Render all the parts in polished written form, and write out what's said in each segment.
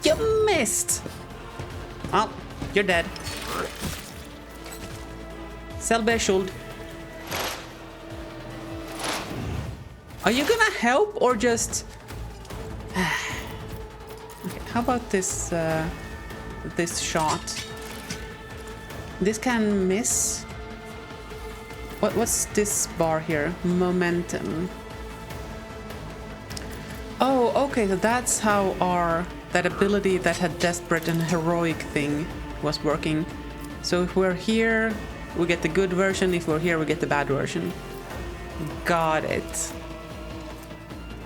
You missed! Well, you're dead. Selbstschuld. Are you gonna help or just... Okay, how about this, this shot? This can miss. What's this bar here? Momentum. Oh, okay, so that's how that ability that had desperate and heroic thing was working. So if we're here, we get the good version. If we're here, we get the bad version. Got it.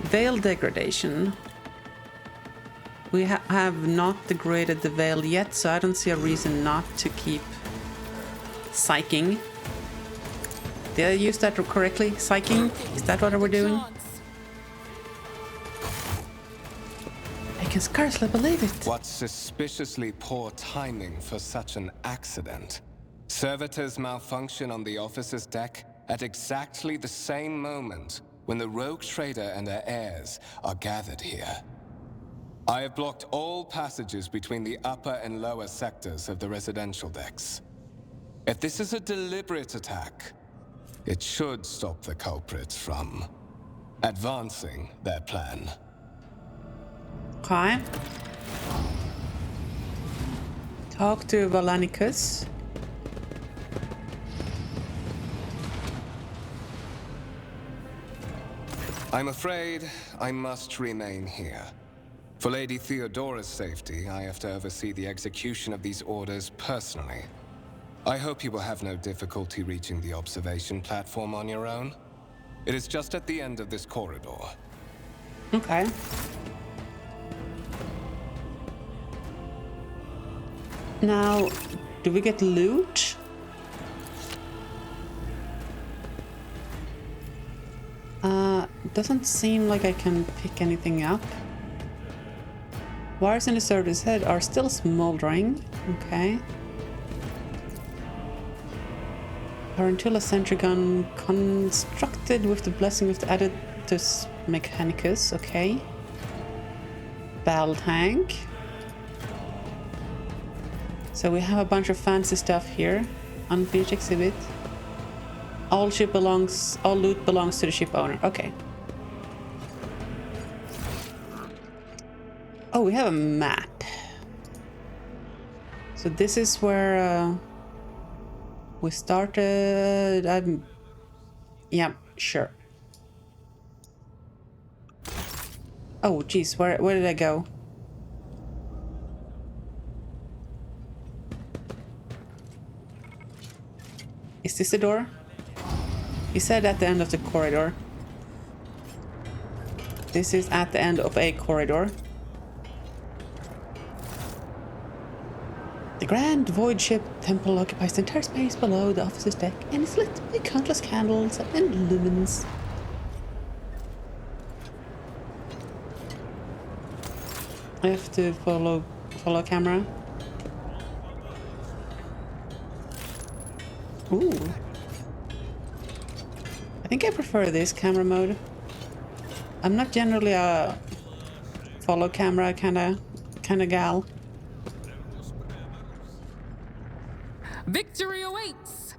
Veil degradation. We have not degraded the veil yet, so I don't see a reason not to keep psyching. Did I use that correctly? Psyching? Is that what we're doing? I can scarcely believe it. What suspiciously poor timing for such an accident. Servitors malfunction on the officer's deck at exactly the same moment when the rogue trader and her heirs are gathered here. I have blocked all passages between the upper and lower sectors of the residential decks. If this is a deliberate attack, it should stop the culprits from advancing their plan. Okay. Talk to Valanicus. I'm afraid I must remain here. For Lady Theodora's safety, I have to oversee the execution of these orders personally. I hope you will have no difficulty reaching the observation platform on your own. It is just at the end of this corridor. Okay. Now, do we get loot? Doesn't seem like I can pick anything up. Wires in the service head are still smoldering. Okay. Tarantula sentry gun constructed with the blessing of the Adeptus Mechanicus. Okay. Battle tank. So we have a bunch of fancy stuff here. Unfinished exhibit. All loot belongs to the ship owner. Okay. Oh, we have a map. So this is where we started. Yeah, sure. Oh, geez, where did I go? Is this the door? He said at the end of the corridor. This is at the end of a corridor. The grand void ship temple occupies the entire space below the officer's deck and is lit by countless candles and lumens. I have to follow camera. Ooh. I think I prefer this camera mode. I'm not generally a follow camera kinda gal. Victory awaits!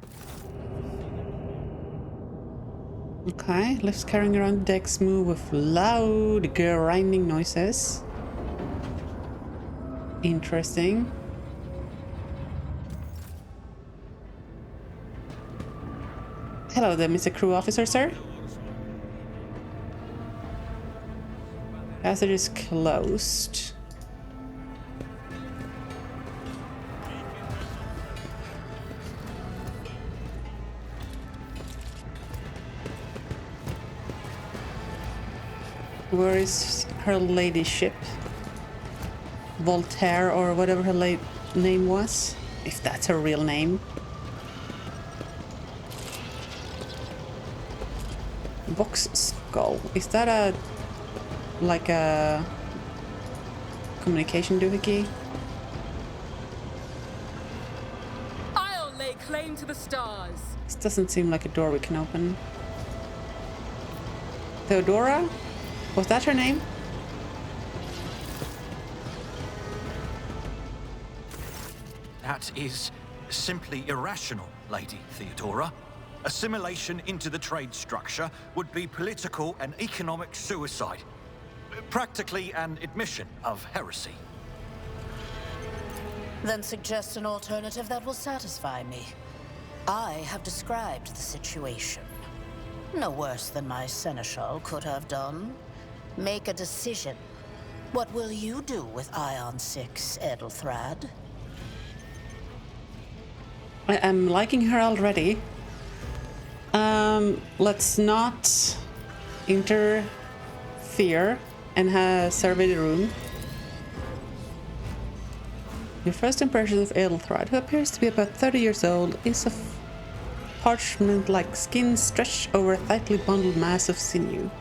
Okay, lifts carrying around decks move with loud grinding noises. Interesting. Hello there, Mr. Crew Officer, sir. Passage is closed. Where is her ladyship? Voltaire or whatever her name was, if that's her real name. Box skull. Is that like a communication doohickey? I'll lay claim to the stars. This doesn't seem like a door we can open. Theodora? Was that her name? That is simply irrational, Lady Theodora. Assimilation into the trade structure would be political and economic suicide. Practically an admission of heresy. Then suggest an alternative that will satisfy me. I have described the situation. No worse than my seneschal could have done. Make a decision. What will you do with Ion 6, Edelthrad? I am liking her already. Let's not interfere and survey the room. Your first impression of Edelthrad, who appears to be about 30 years old, is of parchment-like skin stretched over a tightly bundled mass of sinew.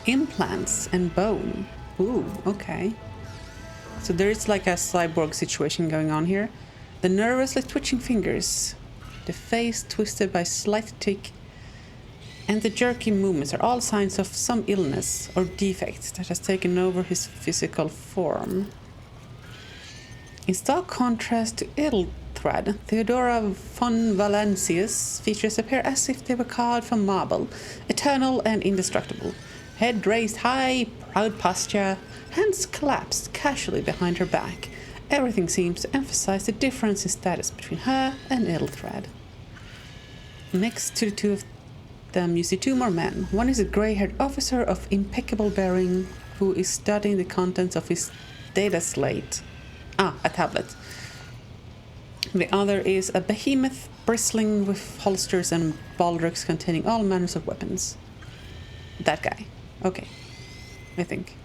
Implants and bone. Ooh, okay. So there is like a cyborg situation going on here. The nervously twitching fingers, the face twisted by slight tic, and the jerky movements are all signs of some illness or defect that has taken over his physical form. In stark contrast to Edelthrad, Theodora von Valancius' features appear as if they were carved from marble, eternal and indestructible. Head raised high, proud posture, hands collapsed casually behind her back. Everything seems to emphasize the difference in status between her and Edelthrad. Next to the two of them, you see two more men. One is a grey-haired officer of impeccable bearing who is studying the contents of his data slate. A tablet. The other is a behemoth bristling with holsters and baldricks containing all manners of weapons. That guy. Okay. I think.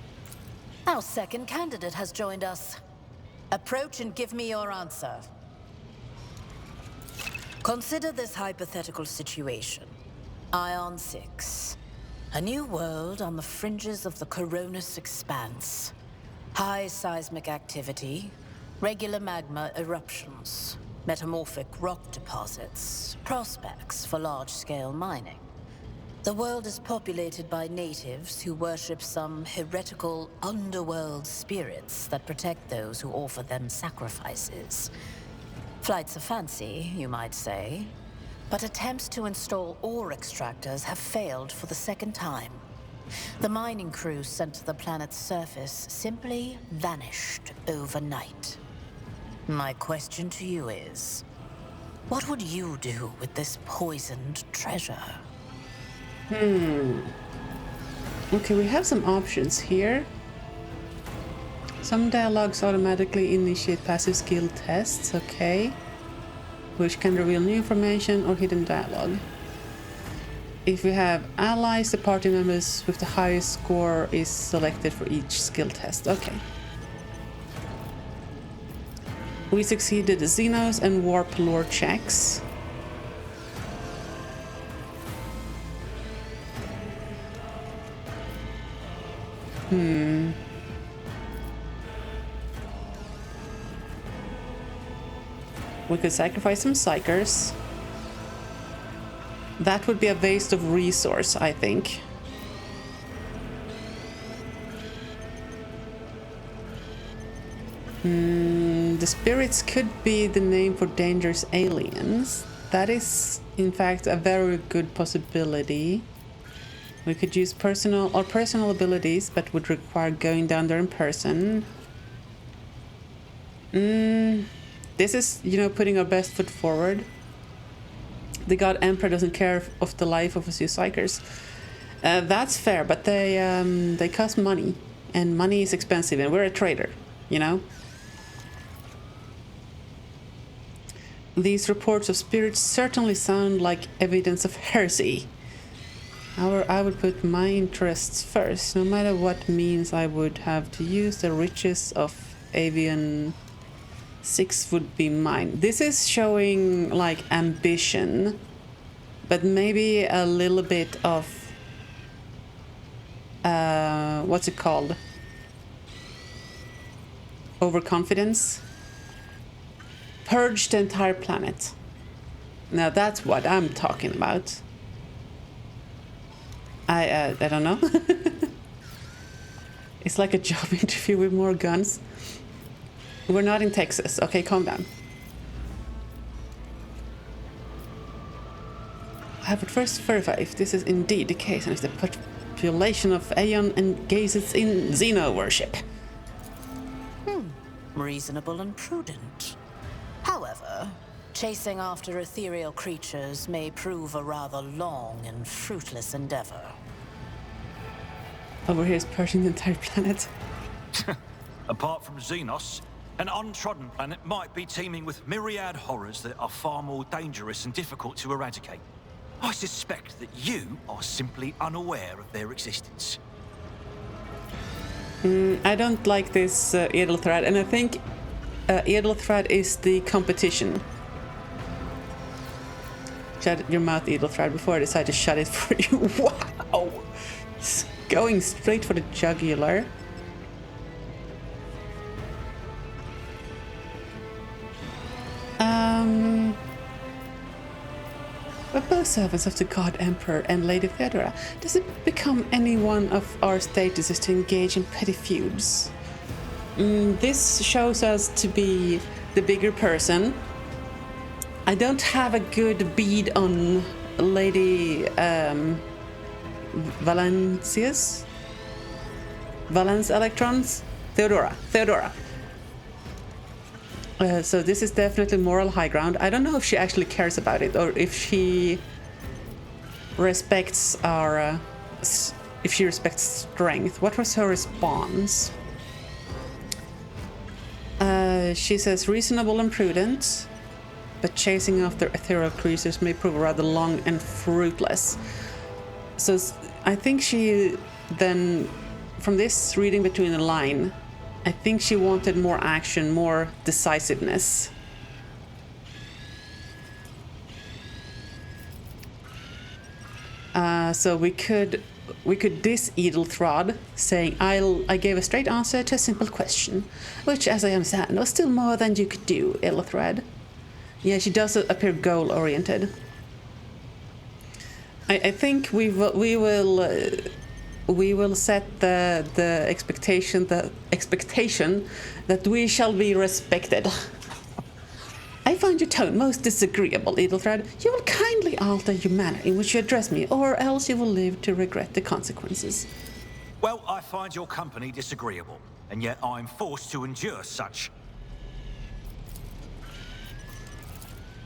Our second candidate has joined us. Approach and give me your answer. Consider this hypothetical situation. Ion 6. A new world on the fringes of the Coronis expanse. High seismic activity, regular magma eruptions, metamorphic rock deposits, prospects for large-scale mining. The world is populated by natives who worship some heretical underworld spirits that protect those who offer them sacrifices. Flights of fancy, you might say, but attempts to install ore extractors have failed for the second time. The mining crews sent to the planet's surface simply vanished overnight. My question to you is, what would you do with this poisoned treasure? Okay, we have some options here. Some dialogues automatically initiate passive skill tests, okay. Which can reveal new information or hidden dialogue. If we have allies, the party members with the highest score is selected for each skill test, okay. We succeeded the Xenos and Warp lore checks. We could sacrifice some psychers. That would be a waste of resource, I think. The spirits could be the name for dangerous aliens. That is, in fact, a very good possibility. We could use personal abilities, but would require going down there in person. This is, putting our best foot forward. The God Emperor doesn't care of the life of a few psychers. That's fair, but they cost money, and money is expensive, and we're a trader, These reports of spirits certainly sound like evidence of heresy. However, I would put my interests first, no matter what means I would have to use. The riches of Avian 6 would be mine. This is showing like ambition, but maybe a little bit of what's it called? Overconfidence. Purge the entire planet. Now that's what I'm talking about. I don't know. It's like a job interview with more guns. We're not in Texas. Okay, calm down. I would first verify if this is indeed the case and if the population of Aeon engages in Xeno worship. Reasonable and prudent. However, chasing after ethereal creatures may prove a rather long and fruitless endeavor. Over here is purging the entire planet. Apart from Xenos, an untrodden planet might be teeming with myriad horrors that are far more dangerous and difficult to eradicate. I suspect that you are simply unaware of their existence. I don't like this Edelthread, and I think Edelthread is the competition. Shut your mouth, Edelthread, before I decide to shut it for you. Wow! It's going straight for the jugular. But both servants of the God Emperor and Lady Theodora, does it become any one of our statuses to engage in petty feuds? This shows us to be the bigger person. I don't have a good bead on Lady Valence Electrons? Theodora. So this is definitely moral high ground. I don't know if she actually cares about it or if she respects our strength. What was her response? She says reasonable and prudent, but chasing after ethereal creatures may prove rather long and fruitless. So I think she then, from this reading between the line, I think she wanted more action, more decisiveness. So we could diss Edelthrod, saying I gave a straight answer to a simple question, which, as I understand, was still more than you could do, Edelthred. Yeah, she does appear goal-oriented. I think we will set the expectation that we shall be respected. I find your tone most disagreeable, Edelthred. You will kindly alter your manner in which you address me, or else you will live to regret the consequences. Well, I find your company disagreeable, and yet I'm forced to endure such.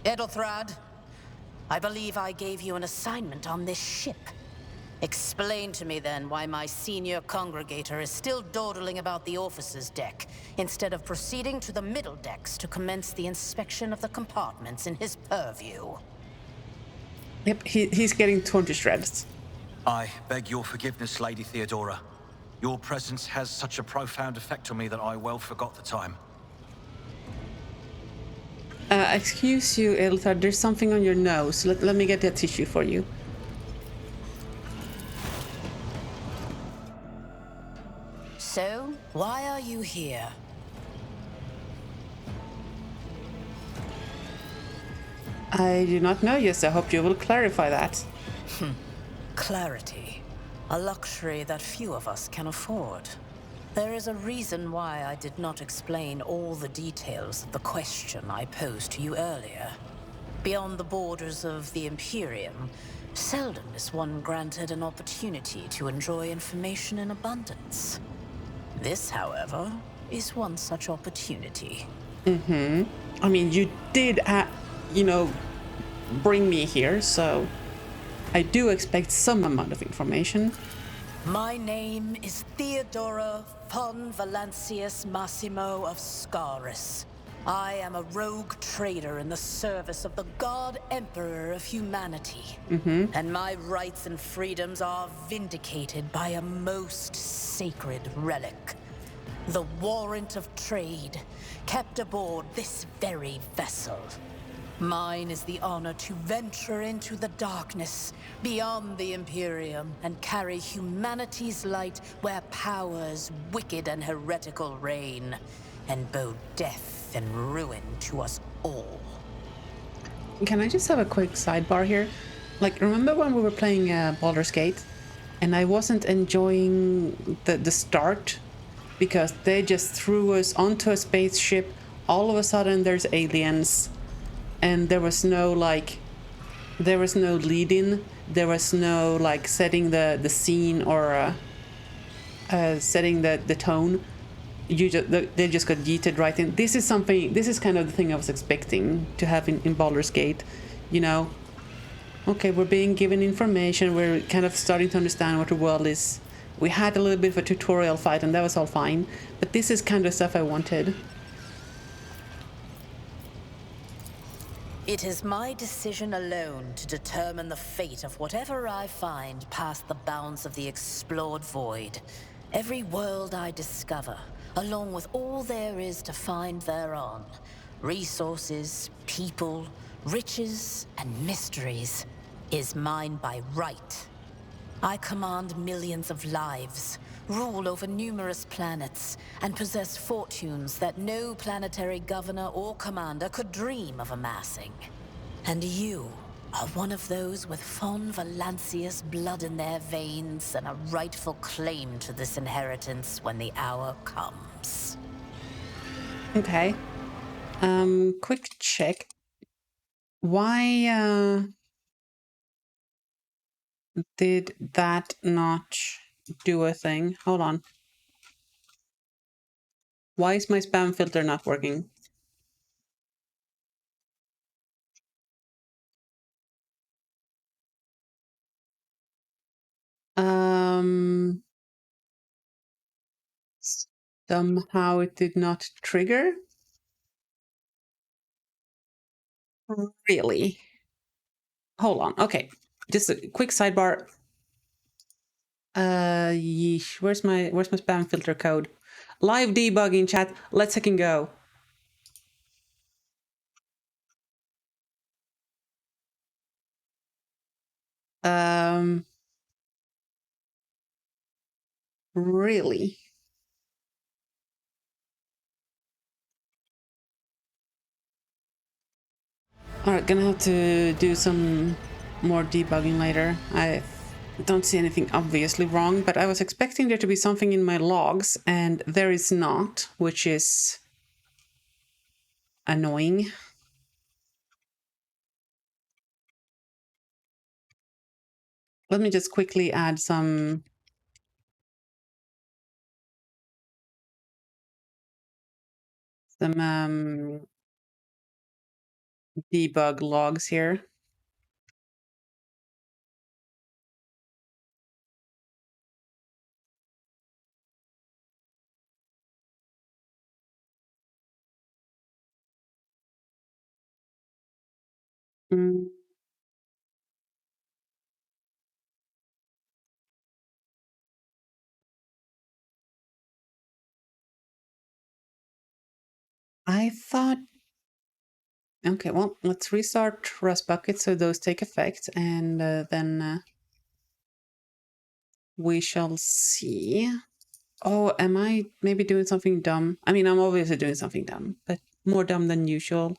Edelthrad, I believe I gave you an assignment on this ship. Explain to me then why my senior congregator is still dawdling about the officer's deck, instead of proceeding to the middle decks to commence the inspection of the compartments in his purview. Yep, he's getting torn to shreds. I beg your forgiveness, Lady Theodora. Your presence has such a profound effect on me that I well forgot the time. Excuse you, Edelthred, there's something on your nose. Let me get that tissue for you. So, why are you here? I do not know yet, so I hope you will clarify that. Clarity. A luxury that few of us can afford. There is a reason why I did not explain all the details of the question I posed to you earlier. Beyond the borders of the Imperium, seldom is one granted an opportunity to enjoy information in abundance. This, however, is one such opportunity. I mean, you did, bring me here, so I do expect some amount of information. My name is Theodora von Valancius Massimo of Scaris. I am a rogue trader in the service of the God Emperor of humanity. And my rights and freedoms are vindicated by a most sacred relic. The warrant of trade, kept aboard this very vessel. Mine is the honor to venture into the darkness, beyond the Imperium, and carry humanity's light where powers wicked and heretical reign, and bow death and ruin to us all. Can I just have a quick sidebar here? Like, remember when we were playing Baldur's Gate, and I wasn't enjoying the start because they just threw us onto a spaceship. All of a sudden there's aliens, and there was no like, there was no lead-in, there was no like setting the scene or setting the tone. They just got yeeted right in. This is something, this is kind of the thing I was expecting to have in Baldur's Gate, you know. Okay, we're being given information, we're kind of starting to understand what the world is. We had a little bit of a tutorial fight and that was all fine, but this is kind of stuff I wanted. It is my decision alone to determine the fate of whatever I find past the bounds of the explored void. Every world I discover, along with all there is to find thereon, resources, people, riches, and mysteries, is mine by right. I command millions of lives, rule over numerous planets, and possess fortunes that no planetary governor or commander could dream of amassing. And you are one of those with Von Valancius blood in their veins and a rightful claim to this inheritance when the hour comes. Okay. Quick check. Why did that not do a thing? Hold on. Why is my spam filter not working? Somehow it did not trigger? Really? Hold on. Okay. Just a quick sidebar. Yeesh. Where's my spam filter code? Live debugging chat. Let's fucking go. Really? Alright, gonna have to do some more debugging later. I don't see anything obviously wrong, but I was expecting there to be something in my logs, and there is not, which is annoying. Let me just quickly add some debug logs here. I thought... Okay, well, let's restart Rust Bucket so those take effect, and then we shall see. Oh, am I maybe doing something dumb? I mean, I'm obviously doing something dumb, but more dumb than usual.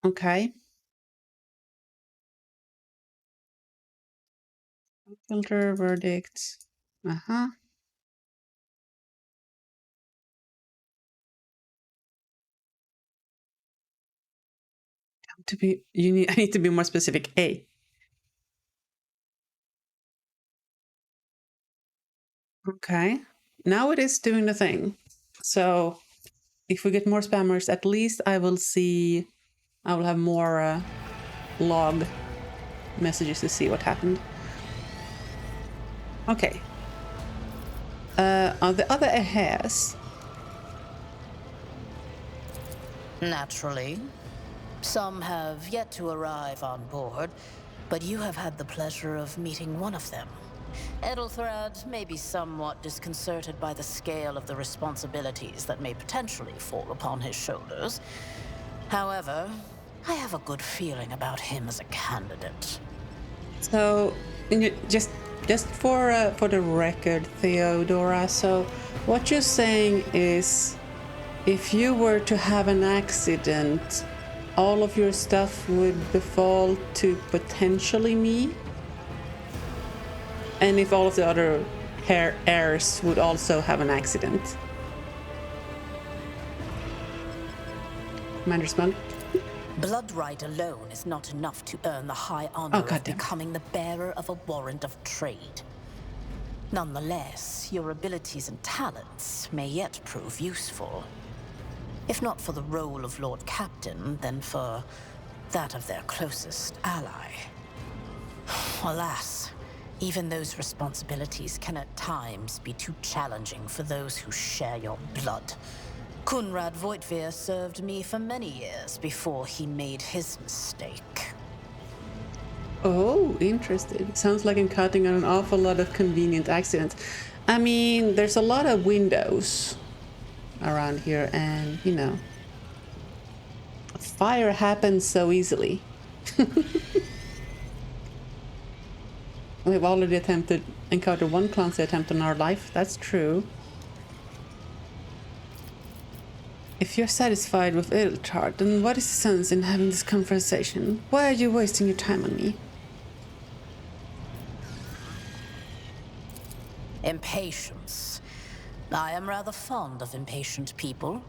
Okay. Filter, verdict. Uh-huh. To be, I need to be more specific. A. Okay. Now it is doing the thing. So if we get more spammers, at least I will see, I will have more log messages to see what happened. Okay. On the other hairs. Naturally. Some have yet to arrive on board, but you have had the pleasure of meeting one of them. Edelthrad may be somewhat disconcerted by the scale of the responsibilities that may potentially fall upon his shoulders. However, I have a good feeling about him as a candidate. So, just for the record, Theodora, so what you're saying is, if you were to have an accident all of your stuff would befall to potentially me. And if all of the other heirs would also have an accident. Commander Smug? Blood right alone is not enough to earn the high honor of goddamn. becoming the bearer of a warrant of trade. Nonetheless, your abilities and talents may yet prove useful. If not for the role of Lord Captain, then for that of their closest ally. Alas, even those responsibilities can at times be too challenging for those who share your blood. Kunrad Voitvir served me for many years before he made his mistake. Oh, interesting. Sounds like I'm counting on an awful lot of convenient accidents. I mean, there's a lot of windows around here, and, you know, fire happens so easily. We've already encountered one clumsy attempt on our life. That's true. If you're satisfied with Edeltard, then what is the sense in having this conversation? Why are you wasting your time on me? Impatience. I am rather fond of impatient people.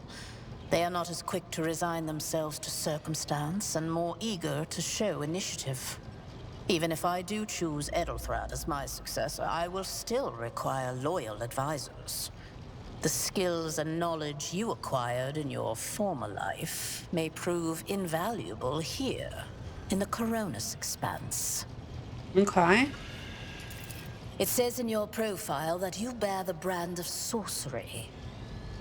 They are not as quick to resign themselves to circumstance and more eager to show initiative. Even if I do choose Edelthrad as my successor, I will still require loyal advisors. The skills and knowledge you acquired in your former life may prove invaluable here, in the Coronis Expanse. Okay. It says in your profile that you bear the brand of sorcery,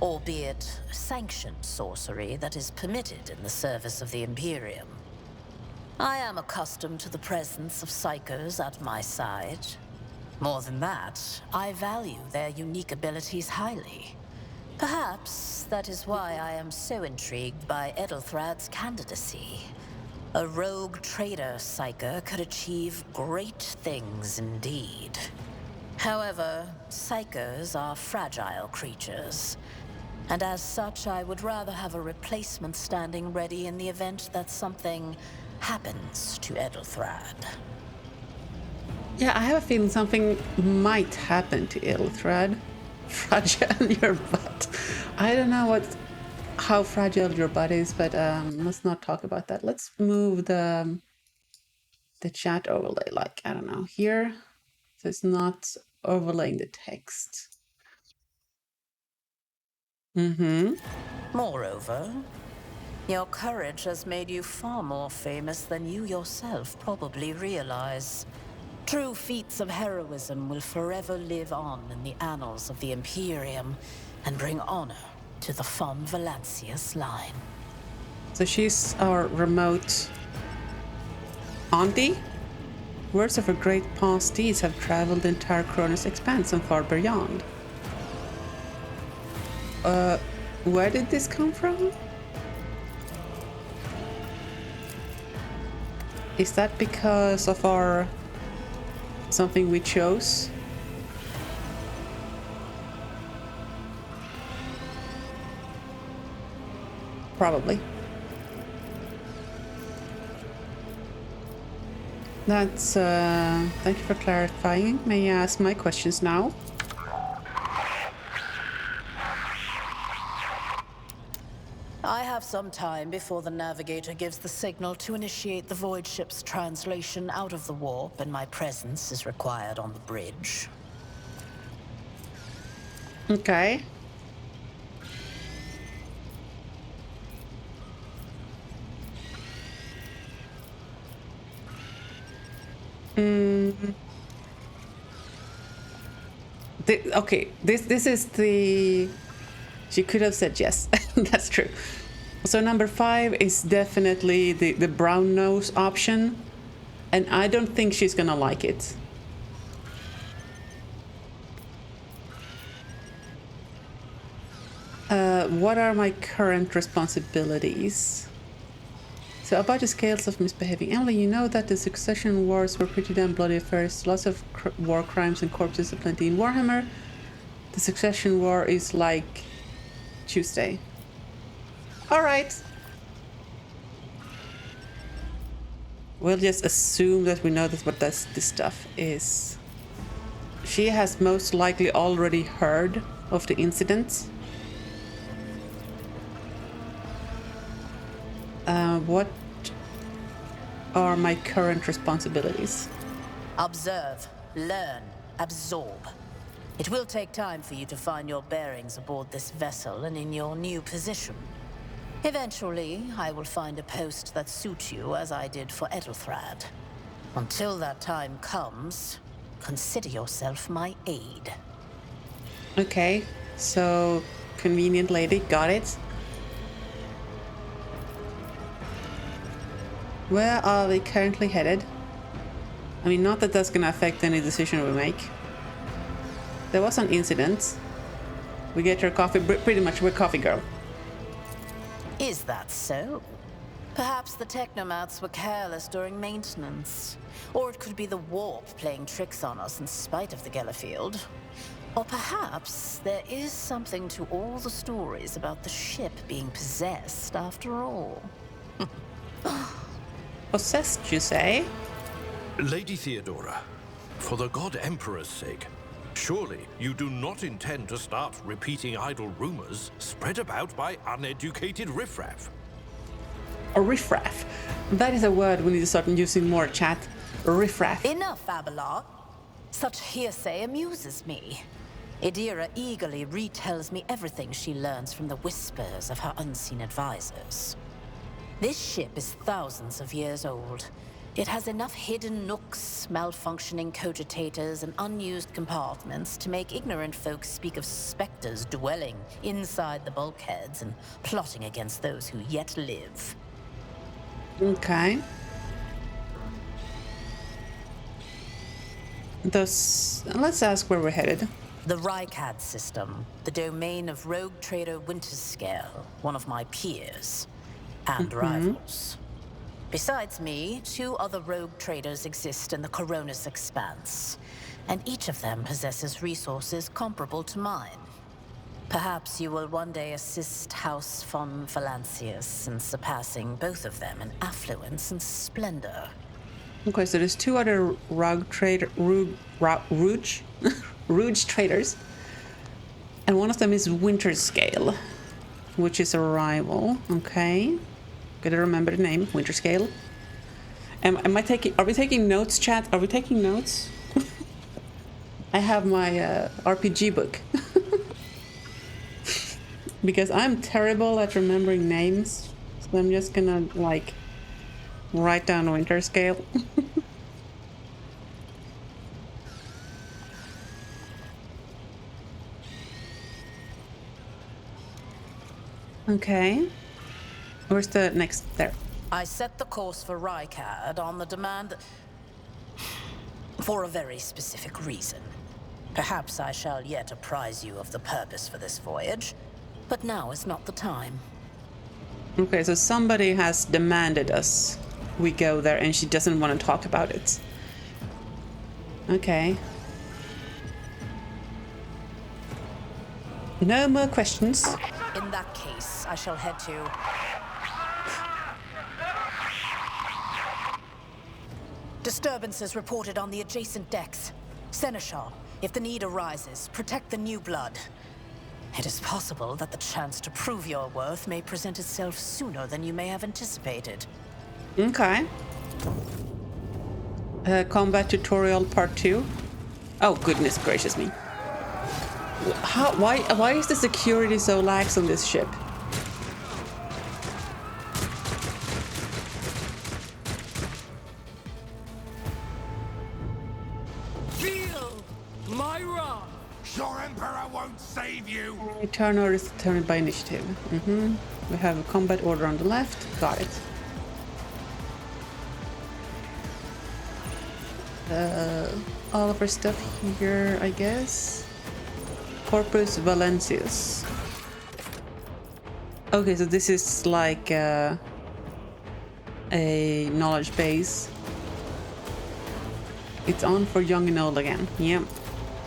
albeit sanctioned sorcery that is permitted in the service of the Imperium. I am accustomed to the presence of psychos at my side. More than that, I value their unique abilities highly. Perhaps that is why I am so intrigued by Edelthrad's candidacy. A rogue trader psycho could achieve great things indeed. However, psychos are fragile creatures, and as such I would rather have a replacement standing ready in the event that something happens to Edelthrad. Yeah, I have a feeling something might happen to Edelthrad. Fragile your butt. I don't know how fragile your butt is, but let's not talk about that. Let's move the chat overlay, like, I don't know, here, so it's not overlaying the text. Moreover, your courage has made you far more famous than you yourself probably realize. True feats of heroism will forever live on in the annals of the Imperium and bring honor to the von Valancius line. So she's our remote auntie? Words of her great past deeds have traveled the entire Cronus Expanse and far beyond. Where did this come from? Is that because of our something we chose? Probably. That's thank you for clarifying. May I ask my questions now? I have some time before the navigator gives the signal to initiate the void ship's translation out of the warp, and my presence is required on the bridge. Okay. Okay, this is the... She could have said yes. That's true. So number 5 is definitely the brown nose option, and I don't think she's gonna like it. What are my current responsibilities? So about the scales of misbehaving. Emily, you know that the succession wars were pretty damn bloody affairs. Lots of war crimes and corpses aplenty in Warhammer. The succession war is like Tuesday. All right. We'll just assume that we know that's what this stuff is. She has most likely already heard of the incident. What are my current responsibilities? Observe, learn, absorb. It will take time for you to find your bearings aboard this vessel and in your new position. Eventually, I will find a post that suits you as I did for Ethelthrad. Until that time comes, consider yourself my aide. Okay, so convenient lady, got it. Where are we currently headed? I mean, not that that's gonna affect any decision we make. There was an incident. We get her coffee, pretty much we're coffee girl. Is that so? Perhaps the technomats were careless during maintenance. Or it could be the warp playing tricks on us in spite of the Gellerfield. Or perhaps there is something to all the stories about the ship being possessed after all. Possessed, you say? Lady Theodora, for the God Emperor's sake, surely you do not intend to start repeating idle rumors spread about by uneducated riffraff. A riffraff. That is a word we need to start using more, chat. Riffraff. Enough, Abelard. Such hearsay amuses me. Idira eagerly retells me everything she learns from the whispers of her unseen advisors. This ship is thousands of years old. It has enough hidden nooks, malfunctioning cogitators, and unused compartments to make ignorant folks speak of specters dwelling inside the bulkheads and plotting against those who yet live. Okay. Let's ask where we're headed. The Rycad system, the domain of rogue trader Winterscale, one of my peers, and rivals. Besides me, 2 other rogue traders exist in the Coronis Expanse, and each of them possesses resources comparable to mine. Perhaps you will one day assist House von Valancius in surpassing both of them in affluence and splendor. Okay, so there's 2 other rogue Rouge traders, and one of them is Winterscale, which is a rival. Okay, gotta remember the name, Winterscale. Am I taking? Are we taking notes, chat? Are we taking notes? I have my RPG book because I'm terrible at remembering names, so I'm just gonna like write down Winterscale. Okay. Where's the next? There. I set the course for Rycad on the demand for a very specific reason. Perhaps I shall yet apprise you of the purpose for this voyage, but now is not the time. Okay, so somebody has demanded us we go there and she doesn't want to talk about it. Okay. No more questions. In that case, I shall head to... Disturbances reported on the adjacent decks. Seneschal, if the need arises, protect the new blood. It is possible that the chance to prove your worth may present itself sooner than you may have anticipated. Okay. Combat tutorial part 2. Oh, goodness gracious me. Why is the security so lax on this ship? Feel my wrath. Your Emperor won't save you! Turn order is determined by initiative. We have a combat order on the left. Got it. All of our stuff here, I guess. Corpus Valencius. Okay, so this is like a knowledge base. It's on for young and old again. Yep.